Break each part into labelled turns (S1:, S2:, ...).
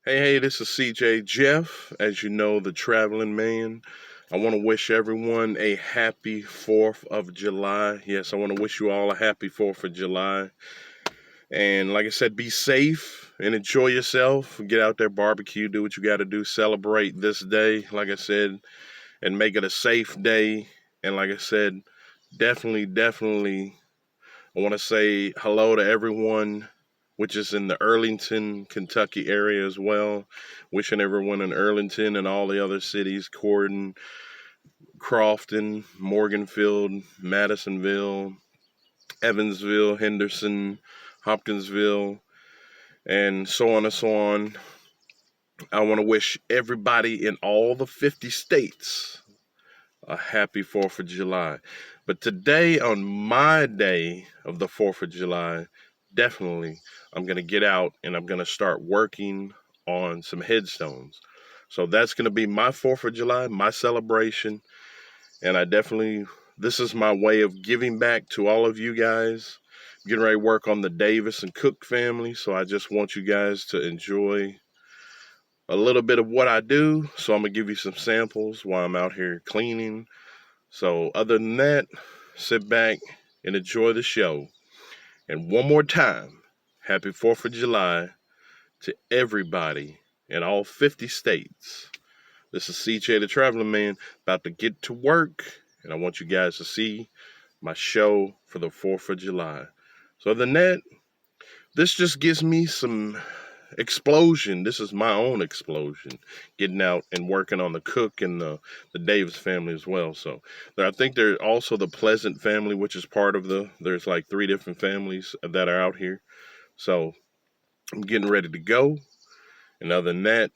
S1: Hey, this is CJ Jeff, as you know, the traveling man. I want to wish everyone a happy 4th of July. Yes, I want to wish you all a happy 4th of July. And like I said, be safe and enjoy yourself. Get out there, barbecue, do what you got to do, celebrate this day, like I said, and make it a safe day. And like I said, definitely, I want to say hello to everyone which is in the Arlington, Kentucky area as well. Wishing everyone in Arlington and all the other cities, Corden, Crofton, Morganfield, Madisonville, Evansville, Henderson, Hopkinsville, and so on and so on. I want to wish everybody in all the 50 states a happy 4th of July. But today, on my day of the 4th of July, definitely I'm going to get out and I'm going to start working on some headstones. So that's going to be my 4th of July, my celebration. And this is my way of giving back to all of you guys. I'm getting ready to work on the Davis and Cook family. So I just want you guys to enjoy a little bit of what I do. So I'm going to give you some samples while I'm out here cleaning. So other than that, sit back and enjoy the show. And one more time, happy 4th of July to everybody in all 50 states. This is CJ the Traveling Man about to get to work, and I want you guys to see my show for the 4th of July. So other than that, this just gives me some explosion. This is my own explosion, getting out and working on the Cook and the Davis family as well. So I think there's also the Pleasant family, which is part of there's like 3 different families that are out here. So I'm getting ready to go. And other than that,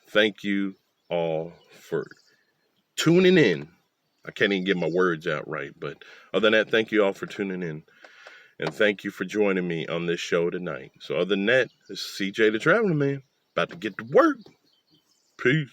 S1: thank you all for tuning in. I can't even get my words out right, but other than that, thank you all for tuning in. And thank you for joining me on this show tonight. So other than that, this is CJ the Traveling Man, about to get to work. Peace.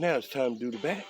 S1: Now it's time to do the back.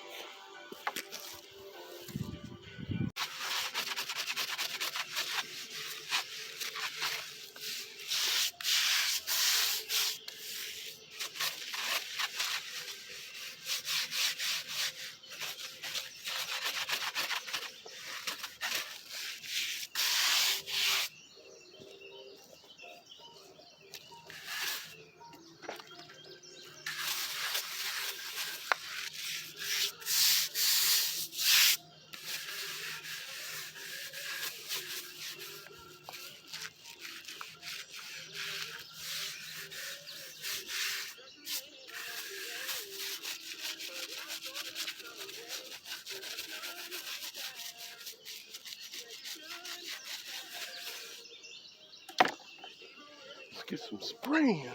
S1: Let's get some spraying.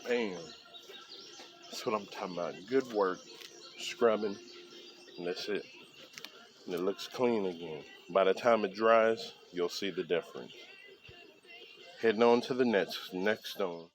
S1: Bam. That's what I'm talking about. Good work. Scrubbing. And that's it. And it looks clean again. By the time it dries, you'll see the difference. Heading on to the next stone.